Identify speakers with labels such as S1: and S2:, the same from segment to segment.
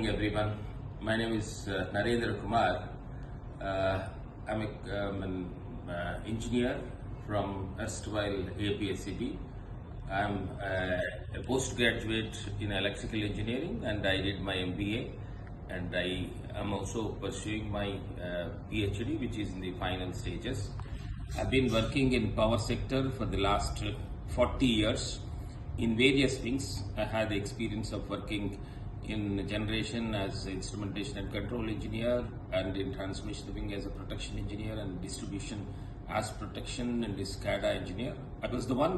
S1: everyone. My name is Narendra Kumar. I'm an engineer from erstwhile APSCB. I'm a postgraduate in electrical engineering and I did my MBA, and I am also pursuing my PhD, which is in the final stages. I've been working in power sector for the last 40 years in various wings. I had the experience of working in generation as instrumentation and control engineer, and in transmission wing as a protection engineer, and distribution as protection and the SCADA engineer. I was the one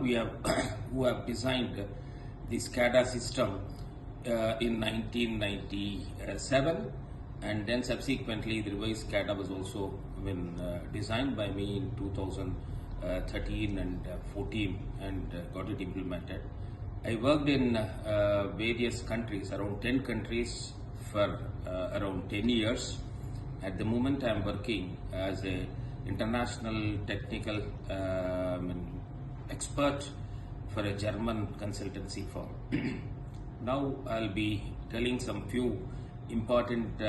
S1: who have designed the SCADA system in 1997, and then subsequently the revised SCADA was also designed by me in 2013 and 14 and got it implemented. I worked in various countries, around 10 countries for around 10 years. At the moment I am working as a international technical expert for a German consultancy firm. Now I'll be telling some few important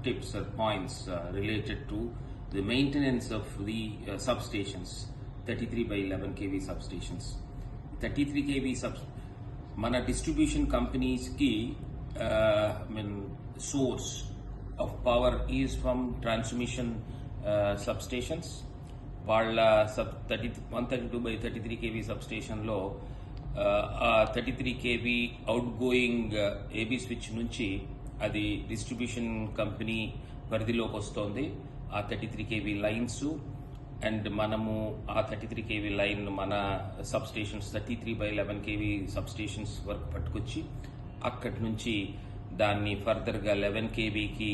S1: tips or points related to the maintenance of the substations, 33 by 11 kV substations. 33 kV మన distribution కంపెనీస్కి source of power is from transmission substations. వాళ్ళ 132 by 33 kV సబ్స్టేషన్లో 33 kV out going AB switch నుంచి అది distribution company పరిధిలోకి వస్తుంది. ఆ 33 kV lines and మనము ఆ 33 kV లైన్ మన sub stations 33 by 11 kV sub stations వరకు పట్టుకొచ్చి అక్కడి నుంచి దాన్ని ఫర్దర్గా 11 kVకి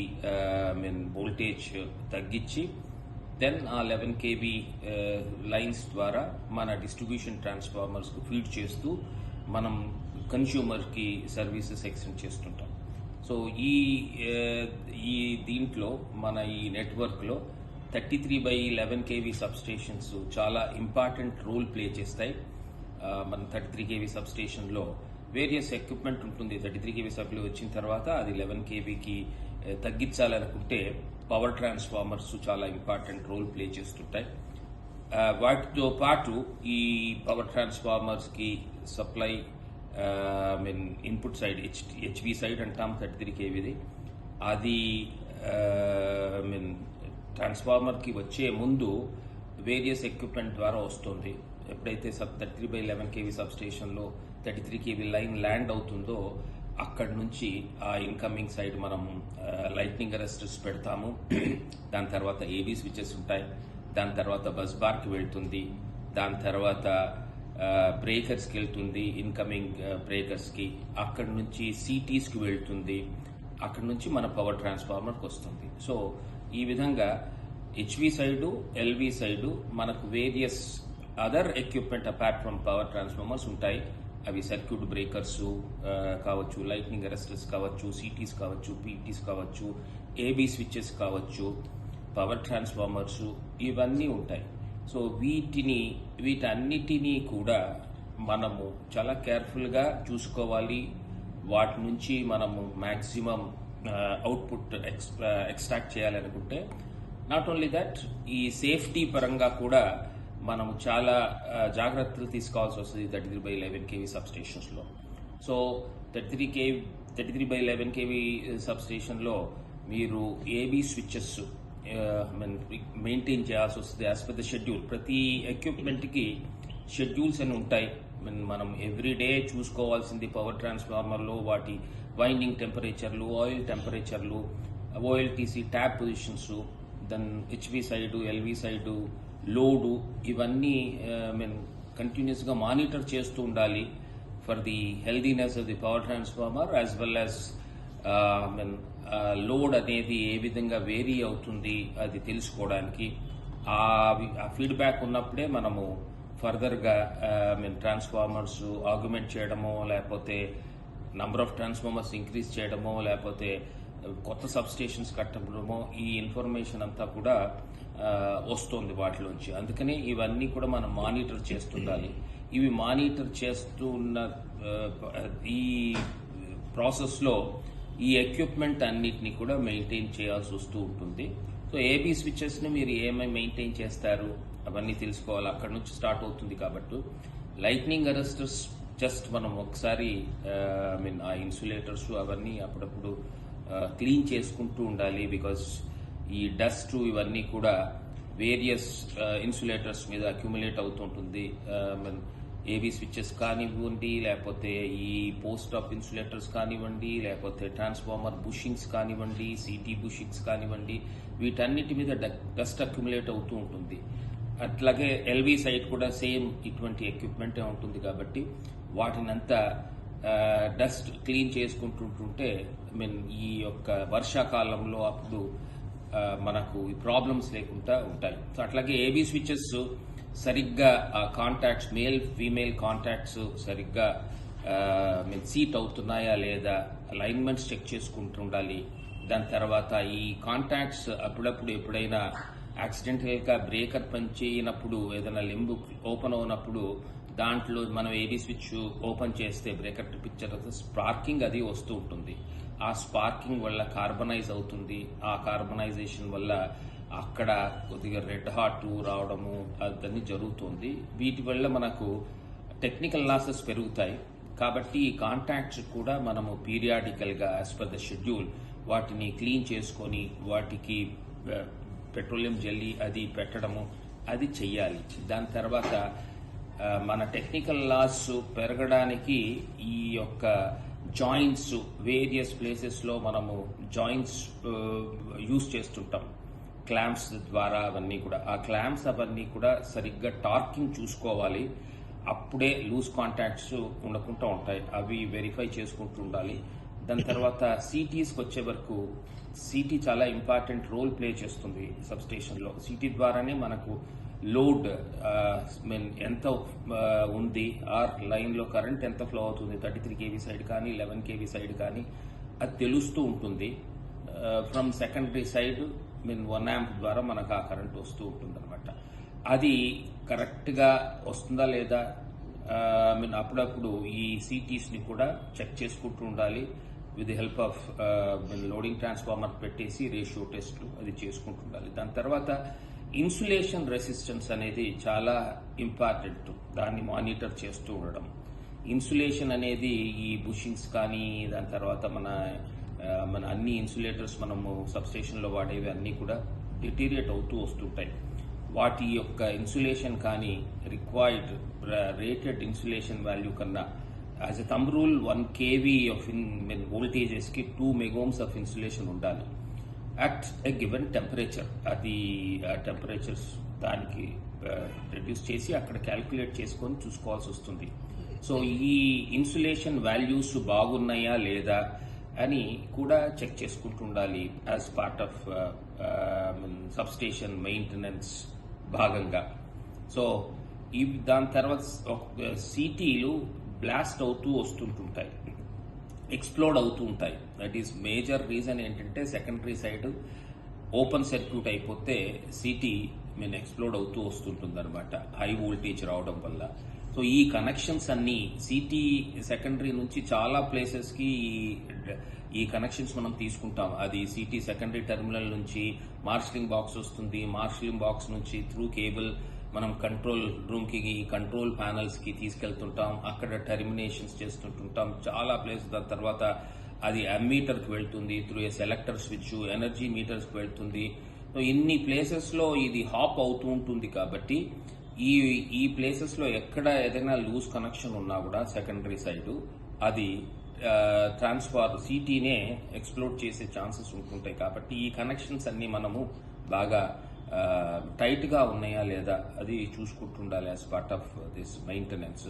S1: వోల్టేజ్ తగ్గించి దెన్ ఆ 11 kV లైన్స్ ద్వారా మన డిస్ట్రిబ్యూషన్ ట్రాన్స్ఫార్మర్స్కు ఫీడ్ చేస్తూ మనం కన్స్యూమర్కి సర్వీసెస్ ఎక్స్టెండ్ చేస్తుంటాం. సో ఈ దీంట్లో మన ఈ నెట్వర్క్లో 33 by 11 kV సబ్స్టేషన్స్ చాలా ఇంపార్టెంట్ రోల్ ప్లే చేస్తాయి. మన 33 kV సబ్స్టేషన్లో వేరియస్ ఎక్విప్మెంట్ ఉంటుంది. 33 kV సప్లై వచ్చిన తర్వాత అది 11 kVకి తగ్గించాలనుకుంటే పవర్ ట్రాన్స్ఫార్మర్స్ చాలా ఇంపార్టెంట్ రోల్ ప్లే చేస్తుంటాయి. వాటితో పాటు ఈ పవర్ ట్రాన్స్ఫార్మర్స్కి supply input side HV side అంటాం 33 kVది. అది ట్రాన్స్ఫార్మర్కి వచ్చే ముందు వేరియస్ ఎక్విప్మెంట్ ద్వారా వస్తుంది. ఎప్పుడైతే 33 by 11 kV సబ్స్టేషన్లో 33 kV లైన్ ల్యాండ్ అవుతుందో అక్కడి నుంచి ఆ ఇన్కమింగ్ సైడ్ మనం లైట్నింగ్ అరెస్టర్స్ పెడతాము. దాని తర్వాత ఏబీ స్విచెస్ ఉంటాయి. దాని తర్వాత బస్ బార్కి వెళ్తుంది. దాని తర్వాత బ్రేకర్స్కి వెళ్తుంది, ఇన్కమింగ్ బ్రేకర్స్కి. అక్కడి నుంచి సిటీస్కి వెళ్తుంది. అక్కడి నుంచి మన పవర్ ట్రాన్స్ఫార్మర్కి వస్తుంది. సో ఈ విధంగా హెచ్వి సైడు, ఎల్వి సైడు మనకు various other equipment apart from power transformers ఉంటాయి. అవి సర్క్యూట్ బ్రేకర్స్ కావచ్చు, లైట్నింగ్ అరెస్టర్స్ కావచ్చు, సిటీస్ కావచ్చు, పీటీస్ కావచ్చు, ఏబీ స్విచెస్ కావచ్చు, పవర్ ట్రాన్స్ఫార్మర్స్ ఇవన్నీ ఉంటాయి. సో వీటన్నిటినీ కూడా మనము చాలా కేర్ఫుల్గా చూసుకోవాలి. వాటి నుంచి మనము మ్యాక్సిమం అవుట్పుట్ ఎక్స్ట్రాక్ట్ చేయాలనుకుంటే, నాట్ ఓన్లీ దట్, ఈ సేఫ్టీ పరంగా కూడా మనము చాలా జాగ్రత్తలు తీసుకోవాల్సి వస్తుంది 33 by 11 kV సబ్స్టేషన్స్లో. సో 33 by 11 kV సబ్స్టేషన్లో మీరు ఏబీ స్విచెస్ మెయింటైన్ చేయాల్సి వస్తుంది యాజ్ పర్ ద షెడ్యూల్. ప్రతి ఎక్విప్మెంట్కి షెడ్యూల్స్ అని ఉంటాయి. మనం ఎవ్రీడే చూసుకోవాల్సింది పవర్ ట్రాన్స్ఫార్మర్లో వాటి వైండింగ్ టెంపరేచర్లు, ఆయిల్ టెంపరేచర్లు, OLTC tap positions, then HV side, LV side, load, ఇవన్నీ కంటిన్యూస్గా మానిటర్ చేస్తూ ఉండాలి for the healthiness of the power transformer as well as load అనేది ఏ విధంగా వేరీ అవుతుంది అది తెలుసుకోవడానికి. ఆ ఫీడ్బ్యాక్ ఉన్నప్పుడే మనము ఫర్దర్గా ట్రాన్స్ఫార్మర్స్ ఆర్గ్యుమెంట్ చేయడమో, లేకపోతే నంబర్ ఆఫ్ ట్రాన్స్ఫార్మర్స్ ఇంక్రీజ్ చేయడమో, లేకపోతే కొత్త సబ్స్టేషన్స్ కట్టడమో, ఈ ఇన్ఫర్మేషన్ అంతా కూడా వస్తుంది వాటిలోంచి. అందుకని ఇవన్నీ కూడా మనం మానిటర్ చేస్తుండాలి. ఇవి మానిటర్ చేస్తున్న ఈ ప్రాసెస్లో ఈ ఎక్విప్మెంట్ అన్నిటిని కూడా మెయింటైన్ చేయాల్సి వస్తూ ఉంటుంది. సో ఏబీ స్విచెస్ని మీరు ఏమేమి మెయింటైన్ చేస్తారు అవన్నీ తెలుసుకోవాలి. అక్కడ నుంచి స్టార్ట్ అవుతుంది కాబట్టి లైట్నింగ్ అరెస్టర్స్ జస్ట్ మనం ఒకసారి ఆ ఇన్సులేటర్స్ అవన్నీ అప్పుడప్పుడు క్లీన్ చేసుకుంటూ ఉండాలి. బికాస్ ఈ డస్ట్ ఇవన్నీ కూడా వేరియస్ ఇన్సులేటర్స్ మీద అక్యుములేట్ అవుతుంటుంది. ఏబీ స్విచెస్ కానివ్వండి, లేకపోతే ఈ పోస్ట్ ఆఫ్ ఇన్సులేటర్స్ కానివ్వండి, లేకపోతే ట్రాన్స్ఫార్మర్ బుషింగ్స్ కానివ్వండి, సిటీ బుషింగ్స్ కానివ్వండి, వీటన్నిటి మీద డస్ట్ అక్యుములేట్ అవుతూ ఉంటుంది. అట్లాగే ఎల్వి సైట్ కూడా సేమ్ ఇటువంటి ఎక్విప్మెంటే ఉంటుంది కాబట్టి వాటినంతా డస్ట్ క్లీన్ చేసుకుంటుంటుంటే ఈ యొక్క వర్షాకాలంలో అప్పుడు మనకు ప్రాబ్లమ్స్ లేకుండా ఉంటాయి. సో అట్లాగే ఏబీ స్విచెస్ సరిగ్గా కాంటాక్ట్స్ మేల్ ఫీమేల్ కాంటాక్ట్స్ సరిగ్గా సీట్ అవుతున్నాయా లేదా అలైన్మెంట్స్ చెక్ చేసుకుంటూ ఉండాలి. దాని తర్వాత ఈ కాంటాక్ట్స్ అప్పుడప్పుడు ఎప్పుడైనా యాక్సిడెంటల్గా బ్రేకర్ పనిచేయనప్పుడు ఏదైనా లింబు ఓపెన్ అవునప్పుడు దాంట్లో మనం ఏబీ స్విచ్ ఓపెన్ చేస్తే బ్రేకర్ పిక్చర్ స్పార్కింగ్ అది వస్తూ ఉంటుంది. ఆ స్పార్కింగ్ వల్ల కార్బనైజ్ అవుతుంది. ఆ కార్బనైజేషన్ వల్ల అక్కడ కొద్దిగా రెడ్ హాట్ రావడము అదన్నీ జరుగుతుంది. వీటి వల్ల మనకు టెక్నికల్ లాసెస్ పెరుగుతాయి. కాబట్టి ఈ కాంటాక్ట్స్ కూడా మనము పీరియాడికల్గా యాజ్ పర్ ద షెడ్యూల్ వాటిని క్లీన్ చేసుకొని వాటికి పెట్రోలియం జెల్లీ అది పెట్టడము అది చెయ్యాలి. దాని తర్వాత మన టెక్నికల్ లాస్ పెరగడానికి ఈ యొక్క జాయింట్స్ వేరియస్ ప్లేసెస్లో మనము జాయింట్స్ యూజ్ చేస్తుంటాం క్లాంప్స్ ద్వారా. అవన్నీ కూడా ఆ క్లాంప్స్ అవన్నీ కూడా సరిగ్గా టార్కింగ్ చూసుకోవాలి. అప్పుడే లూజ్ కాంటాక్ట్స్ ఉండకుండా ఉంటాయి. అవి వెరిఫై చేసుకుంటూ ఉండాలి. దాని తర్వాత సిటీస్కి వచ్చే వరకు సిటీ చాలా ఇంపార్టెంట్ రోల్ ప్లే చేస్తుంది సబ్ స్టేషన్లో. సిటీ ద్వారానే మనకు లోడ్ ఎంత ఉంది, ఆర్ లైన్లో కరెంట్ ఎంత ఫ్లో అవుతుంది, 33 kV సైడ్ కానీ 11 kV సైడ్ కానీ అది తెలుస్తూ ఉంటుంది. ఫ్రమ్ సెకండరీ సైడ్ 1 amp ద్వారా మనకు ఆ కరెంట్ వస్తూ ఉంటుంది అనమాట. అది కరెక్ట్గా వస్తుందా లేదా అప్పుడప్పుడు ఈ సిటీస్ని కూడా చెక్ చేసుకుంటూ ఉండాలి. With the help of loading transformer పెట్టేసి రేషియో టెస్ట్లు అది చేసుకుంటూ ఉండాలి. దాని తర్వాత ఇన్సులేషన్ రెసిస్టెన్స్ అనేది చాలా ఇంపార్టెంట్. దాన్ని మానిటర్ చేస్తూ ఉండడం. ఇన్సులేషన్ అనేది ఈ బుషింగ్స్ కానీ దాని తర్వాత మన అన్ని ఇన్సులేటర్స్ మనము సబ్స్టేషన్లో వాడేవి అన్నీ కూడా డిటీరియేట్ అవుతూ వస్తుంటాయి. వాటి యొక్క ఇన్సులేషన్ కానీ రిక్వైర్డ్ రేటెడ్ ఇన్సులేషన్ వాల్యూ కన్నా as a thumb rule 1 kV of వోల్టేజెస్కి 2 megohms ఆఫ్ ఇన్సులేషన్ ఉండాలి అట్ ఎ గివెన్ టెంపరేచర్. అది టెంపరేచర్స్ దానికి రెడ్యూస్ చేసి అక్కడ క్యాల్కులేట్ చేసుకొని చూసుకోవాల్సి వస్తుంది. సో ఈ ఇన్సులేషన్ వాల్యూస్ బాగున్నాయా లేదా అని కూడా చెక్ చేసుకుంటూ ఉండాలి as part of substation maintenance భాగంగా. సో దాని తర్వాత సిటీలు బ్లాస్ట్ అవుతూ వస్తుంటుంటాయి, ఎక్స్ప్లోడ్ అవుతూ ఉంటాయి. దట్ ఈస్ మేజర్ రీజన్ ఏంటంటే సెకండరీ సైడ్ ఓపెన్ సర్క్యూట్ అయిపోతే సిటీ ఎక్స్ప్లోడ్ అవుతూ వస్తుంటుంది అనమాట, హై వోల్టేజ్ రావడం వల్ల. సో ఈ కనెక్షన్స్ అన్ని సిటీ సెకండరీ నుంచి చాలా ప్లేసెస్కి ఈ కనెక్షన్స్ మనం తీసుకుంటాం. అది సిటీ సెకండరీ టెర్మినల్ నుంచి మార్షలింగ్ బాక్స్ వస్తుంది. మార్షలింగ్ బాక్స్ నుంచి త్రూ కేబుల్ మనం కంట్రోల్ రూమ్కి కంట్రోల్ ప్యానల్స్కి తీసుకెళ్తుంటాం. అక్కడ టెర్మినేషన్స్ చేస్తుంటుంటాం చాలా ప్లేస్. దాని తర్వాత అది అమ్మీటర్కి వెళ్తుంది, through a selector switch energy మీటర్స్కి వెళ్తుంది. సో ఇన్ని ప్లేసెస్లో ఇది హాప్ అవుతూ ఉంటుంది. కాబట్టి ఈ ప్లేసెస్లో ఎక్కడ ఏదైనా లూజ్ కనెక్షన్ ఉన్నా కూడా సెకండరీ సైడ్ అది సిటీనే ఎక్స్ప్లోడ్ చేసే ఛాన్సెస్ ఉంటుంటాయి. కాబట్టి ఈ కనెక్షన్స్ అన్ని మనము బాగా టైట్గా ఉన్నాయా లేదా అది చూసుకుంటుండాలి as part of this maintenance.